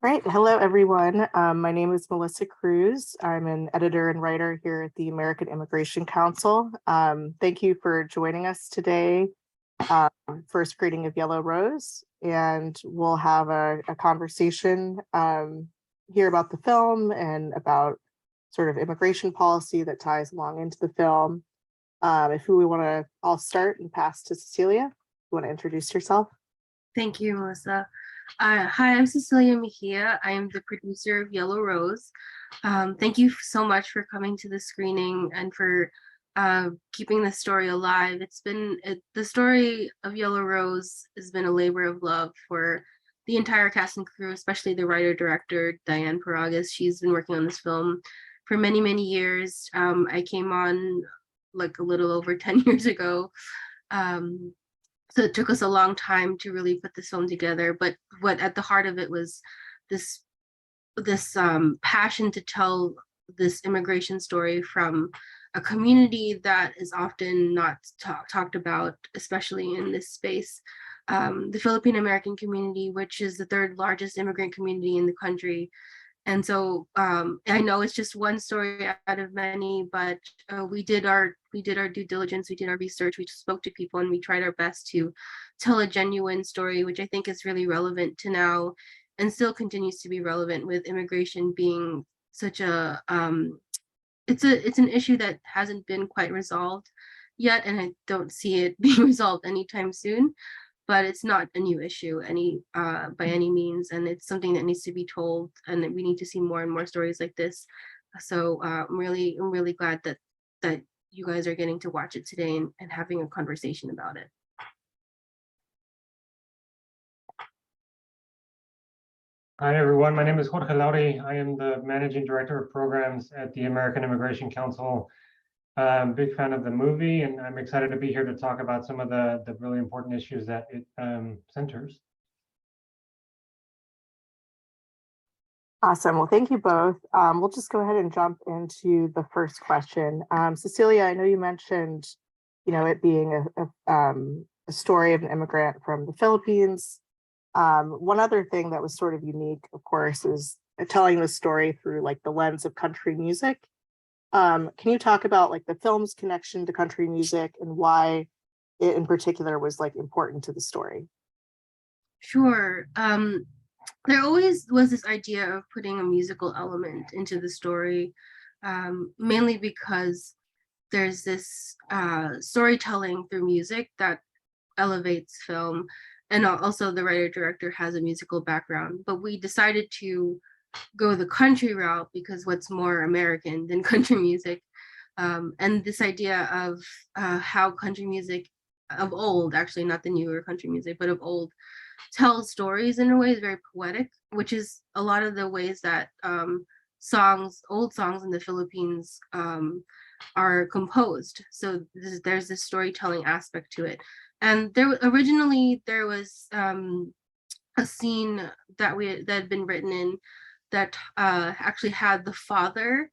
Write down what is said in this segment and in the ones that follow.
Right. Hello, everyone. My name is Melissa Cruz. I'm an editor and writer here at the American Immigration Council. Thank you for joining us today for a screening of Yellow Rose. And we'll have a conversation here about the film and about sort of immigration policy that ties along into the film. If we want to, I'll start and pass to Cecilia. You want to introduce yourself? Thank you, Melissa. Hi, I'm Cecilia Mejia. I am the producer of Yellow Rose. Thank you so much for coming to the screening and for keeping the story alive. The story of Yellow Rose has been a labor of love for the entire cast and crew, especially the writer-director, Diane Paragas. She's been working on this film for many, many years. I came on like a little over 10 years ago. So it took us a long time to really put this film together, but what at the heart of it was this passion to tell this immigration story from a community that is often not talked about, especially in this space. The Filipino American community, which is the third largest immigrant community in the country. And so I know it's just one story out of many, but we did our due diligence, we did our research, we spoke to people, and we tried our best to tell a genuine story, which I think is really relevant to now and still continues to be relevant with immigration being such a it's an issue that hasn't been quite resolved yet, and I don't see it being resolved anytime soon. But it's not a new issue by any means, and it's something that needs to be told, and that we need to see more and more stories like this. So I'm really glad that you guys are getting to watch it today and having a conversation about it. Hi, everyone. My name is Jorge Lauri. I am the Managing Director of Programs at the American Immigration Council. Big fan of the movie, and I'm excited to be here to talk about some of the really important issues that it centers. Awesome. Well, thank you both. We'll just go ahead and jump into the first question. Cecilia, I know you mentioned, it being a story of an immigrant from the Philippines. One other thing that was sort of unique, of course, is telling the story through like the lens of country music. Can you talk about like the film's connection to country music and why it in particular was like important to the story? Sure. There always was this idea of putting a musical element into the story, mainly because there's this storytelling through music that elevates film, and also the writer-director has a musical background. But we decided to go the country route because what's more American than country music? And this idea of how country music of old, actually not the newer country music, but of old, tell stories in a way is very poetic, which is a lot of the ways that old songs in the Philippines are composed. So there's this storytelling aspect to it. And originally there was a scene that had been written in that actually had the father,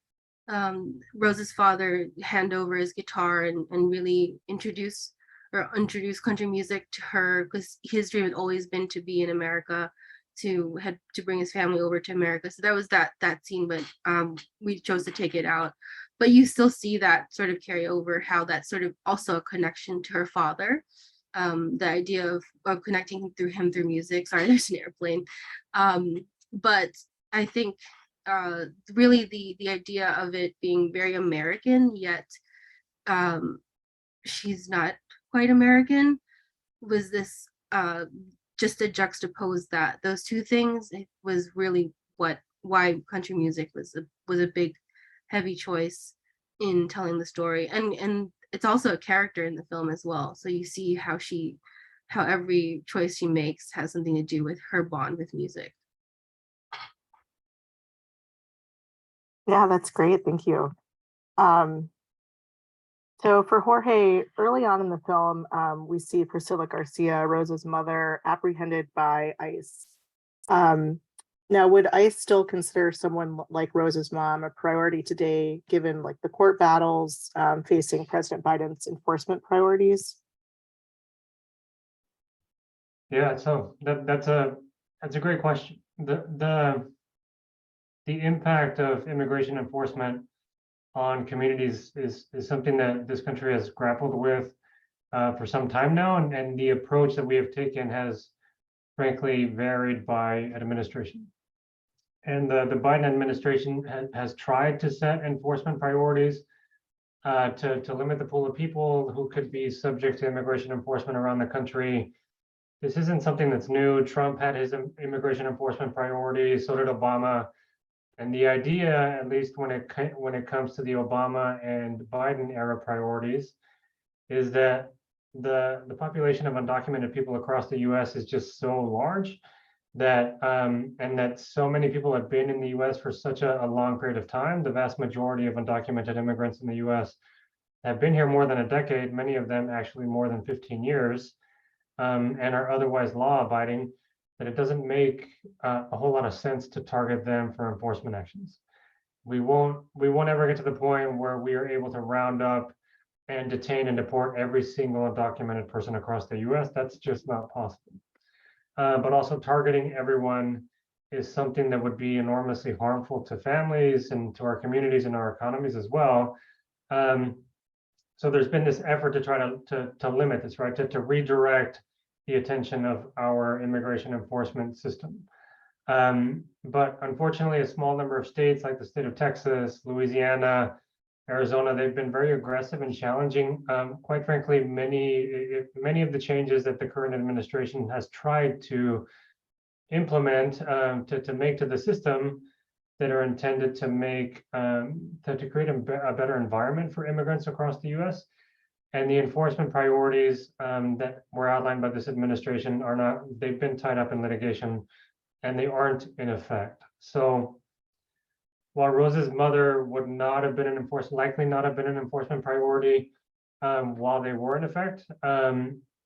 Rose's father, hand over his guitar and really introduce country music to her, because his dream had always been to be in America, to bring his family over to America. So that was that scene, but we chose to take it out. But you still see that sort of carry over, how that's sort of also a connection to her father. The idea of connecting through music. Sorry, there's an airplane. But I think really the idea of it being very American, yet she's not quite American, was this just to juxtapose those two things. It was really why country music was a big heavy choice in telling the story, and it's also a character in the film as well. So you see how every choice she makes has something to do with her bond with music. Yeah, that's great. Thank you. So for Jorge, early on in the film, we see Priscilla Garcia, Rose's mother, apprehended by ICE. Now, would ICE still consider someone like Rose's mom a priority today, given like the court battles facing President Biden's enforcement priorities? Yeah, so that's a great question. the impact of immigration enforcement on communities is something that this country has grappled with for some time now, and the approach that we have taken has frankly varied by administration. And the Biden administration has tried to set enforcement priorities to limit the pool of people who could be subject to immigration enforcement around the country. This isn't something that's new. Trump had his immigration enforcement priorities, so did Obama. And the idea, at least when it comes to the Obama and Biden era priorities, is that the population of undocumented people across the U.S. is just so large that and that so many people have been in the U.S. for such a long period of time. The vast majority of undocumented immigrants in the U.S. have been here more than a decade, many of them actually more than 15 years, and are otherwise law-abiding, that it doesn't make a whole lot of sense to target them for enforcement actions. We won't ever get to the point where we are able to round up and detain and deport every single undocumented person across the U.S. That's just not possible. But also targeting everyone is something that would be enormously harmful to families and to our communities and our economies as well. So there's been this effort to try to limit this, right? To redirect the attention of our immigration enforcement system. But unfortunately, a small number of states like the state of Texas, Louisiana, Arizona, they've been very aggressive and challenging. Quite frankly, many of the changes that the current administration has tried to implement to make to the system that are intended to make to create a better environment for immigrants across the U.S. And the enforcement priorities that were outlined by this administration are not, they've been tied up in litigation and they aren't in effect. So while Rose's mother would not have been likely not have been an enforcement priority while they were in effect,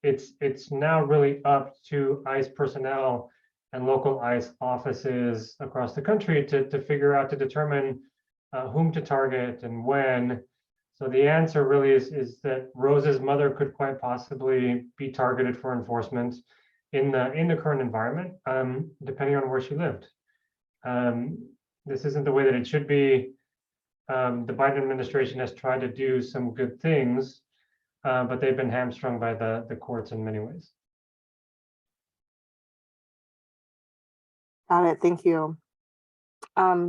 it's now really up to ICE personnel and local ICE offices across the country to figure out, to determine whom to target and when. So the answer really is that Rose's mother could quite possibly be targeted for enforcement in the current environment, depending on where she lived. This isn't the way that it should be. The Biden administration has tried to do some good things, but they've been hamstrung by the courts in many ways. Got it. Thank you.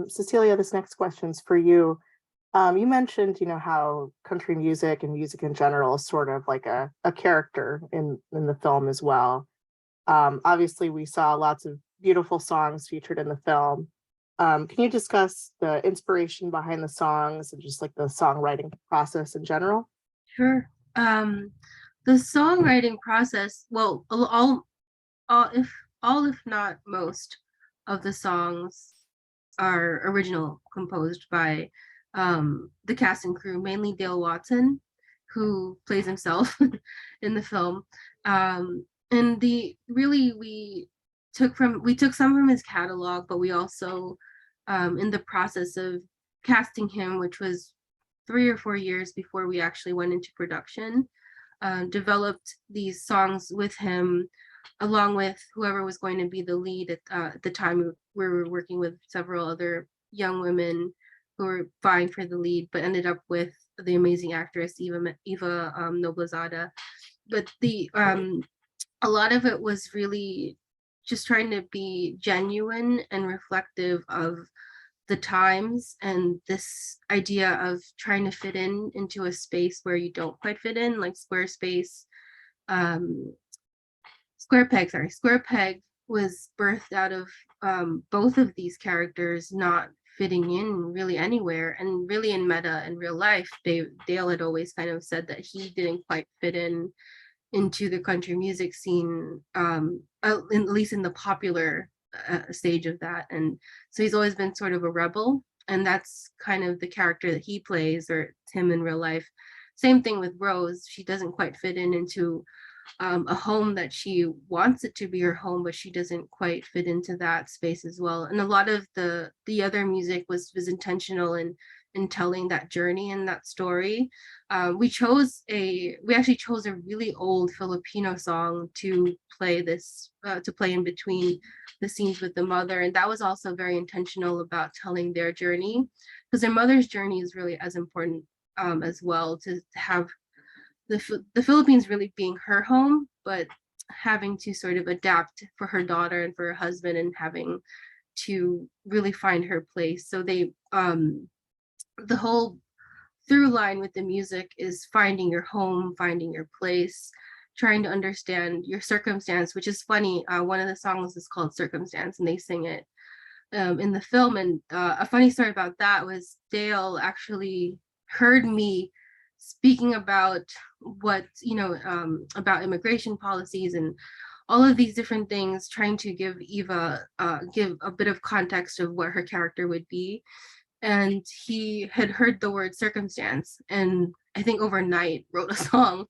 Cecilia, this next question's for you. You mentioned, how country music and music in general is sort of like a character in the film as well. Obviously, we saw lots of beautiful songs featured in the film. Can you discuss the inspiration behind the songs and just like the songwriting process in general? Sure. The songwriting process, well, all if not most of the songs are original, composed by the cast and crew, mainly Dale Watson, who plays himself in the film. And we took some from his catalog, but we also, in the process of casting him, which was 3 or 4 years before we actually went into production, developed these songs with him, along with whoever was going to be the lead at the time. We were working with several other young women who were vying for the lead, but ended up with the amazing actress Eva Noblezada. But a lot of it was really just trying to be genuine and reflective of the times, and this idea of trying to fit into a space where you don't quite fit in, like Square Peg was birthed out of both of these characters not fitting in really anywhere. And really in meta and real life, Dale had always kind of said that he didn't quite fit into the country music scene, at least in the popular stage of that. And so he's always been sort of a rebel, and that's kind of the character that he plays, or him in real life. Same thing with Rose. She doesn't quite fit into a home that she wants it to be her home, but she doesn't quite fit into that space as well. And a lot of the other music was intentional in in telling that journey and that story. We actually chose a really old Filipino song to play in between the scenes with the mother, and that was also very intentional about telling their journey, because their mother's journey is really as important as well, to have the Philippines really being her home, but having to sort of adapt for her daughter and for her husband, and having to really find her place. So the whole through line with the music is finding your home, finding your place, trying to understand your circumstance, which is funny. One of the songs is called Circumstance, and they sing it in the film. And a funny story about that was Dale actually heard me speaking about about immigration policies and all of these different things, trying to give Eva give a bit of context of what her character would be. And he had heard the word circumstance, and I think overnight wrote a song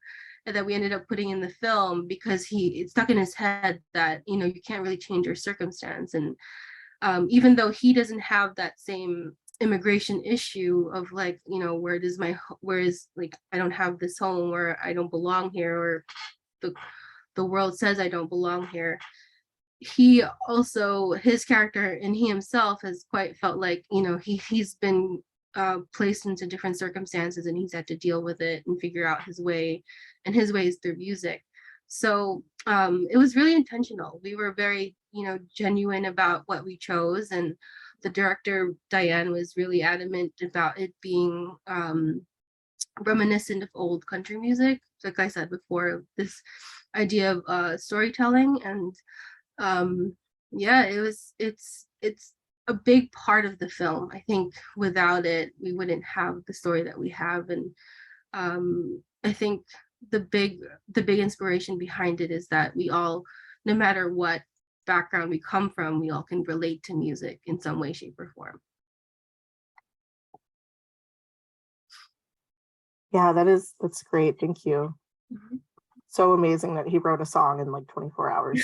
that we ended up putting in the film, because it stuck in his head that you can't really change your circumstance. And even though he doesn't have that same immigration issue of like, where is like, I don't have this home, or I don't belong here, or the world says I don't belong here. His character and he himself has quite felt like, he's been placed into different circumstances, and he's had to deal with it and figure out his way, and his way is through music. So it was really intentional. We were very, genuine about what we chose, and the director, Diane, was really adamant about it being reminiscent of old country music, like I said before, this idea of storytelling. And it's a big part of the film. I think without it, we wouldn't have the story that we have. And I think the big inspiration behind it is that we all, no matter what background we come from, we all can relate to music in some way, shape, or form. Yeah, that's great. Thank you. Mhm. So amazing that he wrote a song in like 24 hours.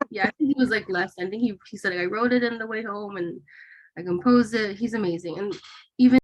Yeah, I think he was like less. I think he said, I wrote it in the way home and I composed it. He's amazing. And even